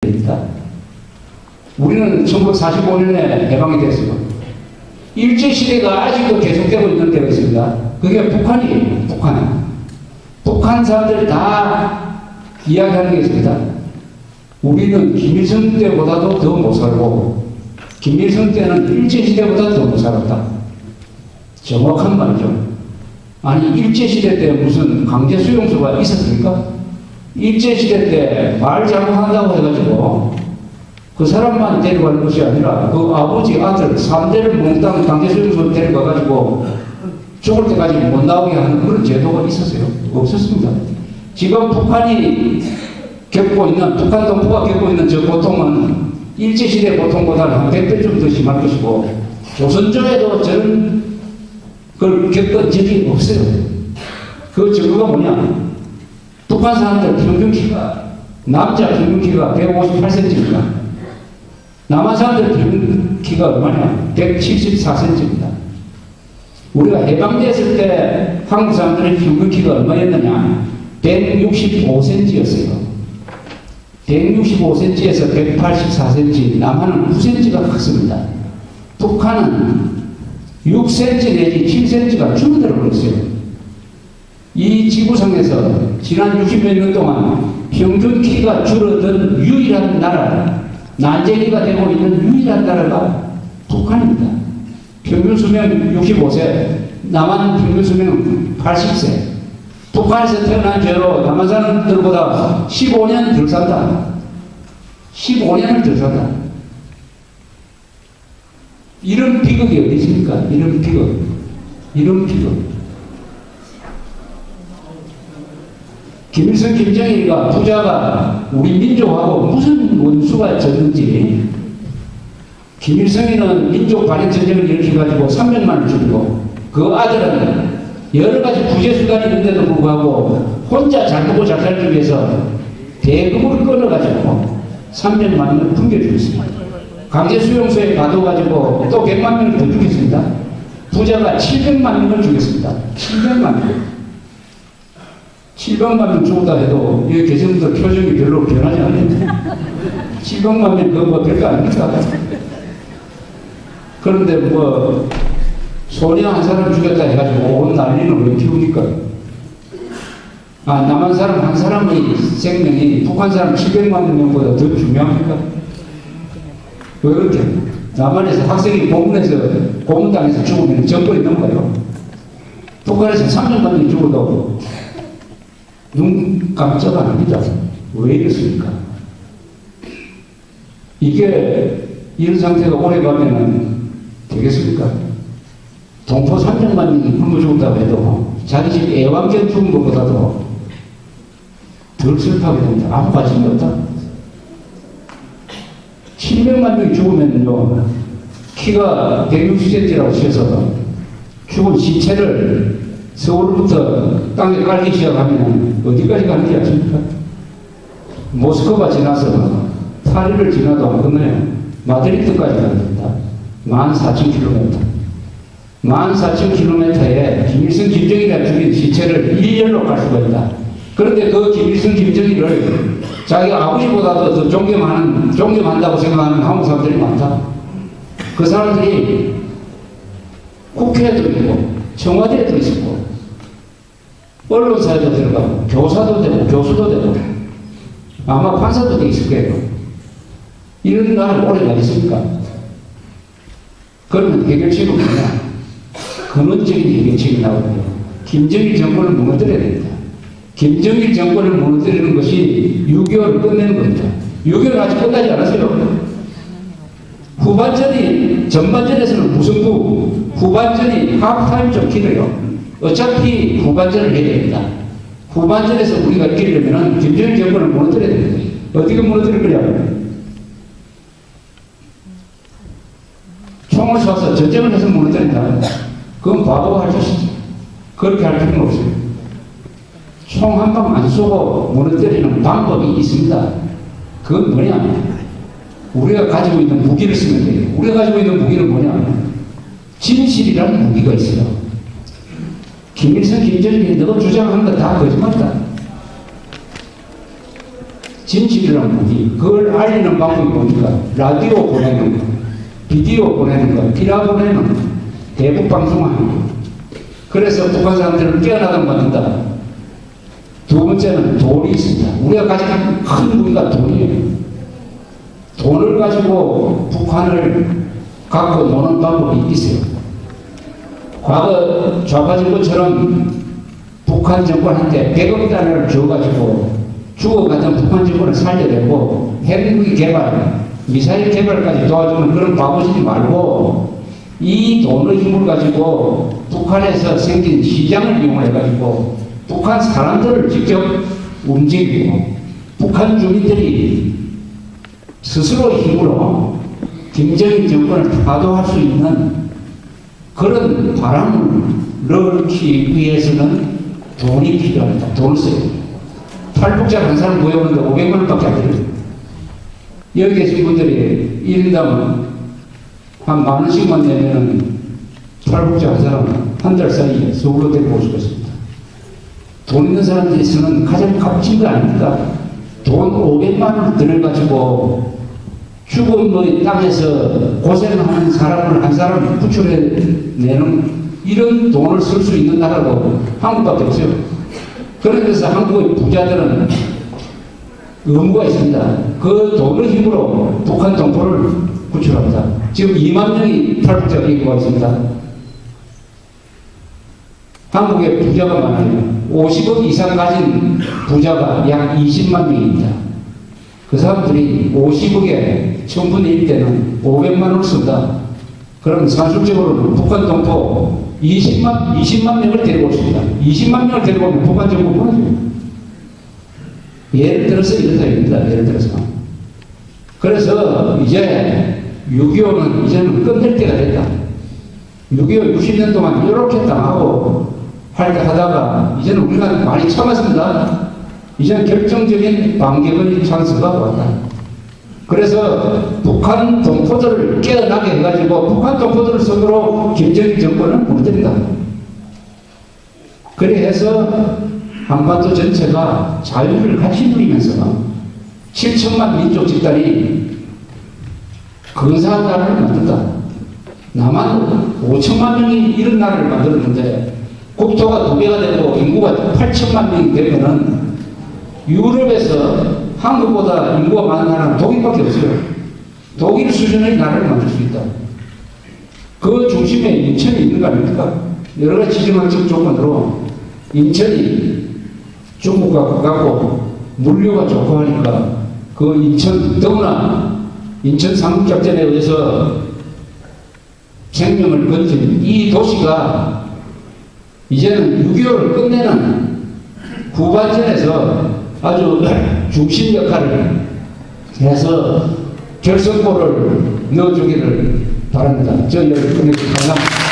됩니다. 우리는 1945년에 해방이 됐어요. 일제시대가 아직도 계속되고 있는 데가 있습니다. 그게 북한이에요. 북한 사람들 다 이야기하는 게 있습니다. 우리는 김일성 때보다도 더 못 살고 김일성 때는 일제시대보다 더 못 살았다. 정확한 말이죠. 아니 일제시대 때 무슨 강제수용소가 있었습니까? 일제시대 때 말 잘못한다고 해가지고 그 사람만 데려가는 것이 아니라 그 아버지 아들 3대를 몽땅 강제수용소로 데려가가지고 죽을 때까지 못 나오게 하는 그런 제도가 있었어요? 없었습니다. 지금 북한이 겪고 있는, 북한 동포가 겪고 있는 저 고통은 일제시대 고통보다는 한 100배 더 심할 것이고 조선조에도 저런 걸 겪은 적이 없어요. 그 증거가 뭐냐? 북한 사람들 평균 키가, 남자 평균 키가 158cm입니다. 남한 사람들 평균 키가 얼마냐? 174cm입니다. 우리가 해방됐을 때 한국 사람들의 평균 키가 얼마였느냐? 165cm였어요. 165cm에서 184cm, 남한은 9cm가 컸습니다. 북한은 6cm 내지 7cm가 줄어들어 버렸어요. 이 지구상에서 지난 60몇 년 동안 평균 키가 줄어든 유일한 나라, 난쟁이가 되고 있는 유일한 나라가 북한입니다. 평균 수명 65세, 남한 평균 수명 80세. 북한에서 태어난 죄로 남한 사람들보다 15년 덜 산다. 15년을 덜 산다. 이런 비극이 어디 있습니까? 이런 비극. 이런 비극. 김일성, 김정일이가 부자가 우리 민족하고 무슨 원수가 졌는지 김일성이는 민족 반역 전쟁을 일으켜가지고 300만 원 죽이고 그 아들은 여러 가지 부재 수단이 있는데도 불구하고 혼자 잘 먹고 잘 살기 위해서 대금을 끊어가지고 300만 원을 풍겨주었습니다. 강제수용소에 가둬가지고 또 100만 명을 더 죽였습니다. 부자가 700만 명을 죽였습니다. 700만 명. 700만 명 죽었다 해도 여기 계신 분들 표정이 별로 변하지 않는데 700만 명 그거 뭐 별거 아닙니까? 그런데 뭐 소녀 한 사람 죽였다 해가지고 온 난리는 왜 키웁니까? 아, 남한 사람 한 사람의 생명이 북한 사람 700만 명보다 더 중요합니까? 왜 그렇게? 남한에서 학생이 고문당해서 죽으면 정권이 넘어가요. 북한에서 300만 명이 죽어도 눈 깜짝 안 합니다. 왜 이렇습니까? 이게 이런 상태가 오래 가면은 되겠습니까? 동포 300만 명이 굶어 죽었다고 해도 자기 집 애완견 죽은 것보다도 덜 슬퍼하게 됩니다. 아무 관심이 없다. 700만 명이 죽으면요, 키가 160cm라고 치셔서 죽은 시체를 서울부터 땅에 깔기 시작하면 어디까지 가는지 아십니까? 모스크바 지나서 파리를 지나도 안 끝나요. 마드리드까지 갑니다. 14,000km. 14,000km에 김일성, 김정일이 죽인 시체를 일렬로 갈 수가 있다. 그런데 그 김일성, 김정일을 자기 아버지보다도 더 존경한다고 생각하는 한국 사람들이 많다. 그 사람들이 국회에도 있고, 청와대에도 있고, 언론사에도 들어가고, 교사도 되고, 교수도 되고, 아마 판사도 돼 있을 거예요. 이런 나라가 오래 가겠습니까? 그러면 해결책은 뭐냐? 근원적인 해결책이 나오고요. 김정일 정권을 무너뜨려야 됩니다. 김정일 정권을 무너뜨리는 것이 6.25를 끝내는 겁니다. 6.25는 아직 끝나지 않았어요. 전반전에서는 무승부, 후반전이 하프타임 좀 길어요. 어차피 후반전을 해야 됩니다. 후반전에서 우리가 이기려면 김정일 정권을 무너뜨려야 됩니다. 어떻게 무너뜨릴 거냐면 총을 쏴서 전쟁을 해서 무너뜨린다. 그건 바보가 할 짓이죠. 그렇게 할 필요는 없어요. 총 한 방 안 쏘고 무너뜨리는 방법이 있습니다. 그건 뭐냐? 우리가 가지고 있는 무기를 쓰면 돼요. 우리가 가지고 있는 무기는 뭐냐? 진실이라는 무기가 있어요. 김일성, 김정일이 너가 주장하는 거 다 거짓말이다. 진실이란 무기, 그걸 알리는 방법이 뭡니까? 라디오 보내는 거, 비디오 보내는 거, 피라 보내는 거, 대북 방송하는 거. 그래서 북한 사람들을 깨어나게 만든다. 두 번째는 돈이 있습니다. 우리가 가진 큰 무기가 돈이에요. 돈을 가지고 북한을 갖고 노는 방법이 있어요. 과거 좌파 정권처럼 북한 정권한테 100억 달러를 줘가지고 죽어가던 북한 정권을 살려내고 핵무기 개발, 미사일 개발까지 도와주는 그런 바보시지 말고 이 돈의 힘을 가지고 북한에서 생긴 시장을 이용해가지고 북한 사람들을 직접 움직이고 북한 주민들이 스스로의 힘으로 김정일 정권을 타도할 수 있는 그런 바람을 넣기 위해서는 돈이 필요합니다. 돈을 써야 돼요. 탈북자 한 사람 구해오는데 500만 원밖에 안 들어요. 여기 계신 분들이 1인당 한 10,000원씩만 내면은 탈북자 한 사람 한 달 사이에 서울로 데리고 올 수가 있습니다. 돈 있는 사람들이 쓰는 가장 값진 거 아닙니까? 돈 500만 원 들어가지고 죽음의 땅에서 고생하는 사람을 한 사람 구출해내는 이런 돈을 쓸 수 있는 나라도 한국밖에 없어요. 그래서 한국의 부자들은 의무가 있습니다. 그 돈의 힘으로 북한 동포를 구출합니다. 지금 2만 명이 탈북자가 있고 있습니다. 한국에 부자가 많아요. 50억 이상 가진 부자가 약 20만 명입니다. 그 사람들이 50억에 1000분의 1 때는 500만 원을 쓴다. 그럼 산술적으로는 북한 동포 20만 명을 데리고 오십니다. 20만 명을 데리고 오면 북한 정부 무너져요. 예를 들어서 이런 사입니다. 예를 들어서. 그래서 이제 6.25는 이제는 끝낼 때가 됐다. 6.25 60년 동안 이렇게 당하고 하다가 이제는 우리가 많이 참았습니다. 이제는 결정적인 반격의 찬스가 왔다. 그래서 북한 동포들을 깨어나게 해가지고 북한 동포들을 손으로 김정일 정권을 무너뜨린다. 그래서 한반도 전체가 자유를 같이 누리면서 7천만 민족 집단이 근사한 나라를 만든다. 남한 5천만 명이 이런 나라를 만들었는데 국토가 2배가 되고 인구가 8천만 명이 되면은 유럽에서 한국보다 인구가 많은 나라는 독일밖에 없어요. 독일 수준의 나라를 만들 수 있다. 그 중심에 인천이 있는 거 아닙니까? 여러 가지 지정학적 조건으로 인천이 중국과 가깝고 물류가 좋고 하니까 그 인천, 더구나 인천 삼국작전에 의해서 생명을 건진 이 도시가 이제는 6.25를 끝내는 후반전에서 아주 중심 역할을 해서 결승골을 넣어주기를 바랍니다. 저희 여러분 감사합니다.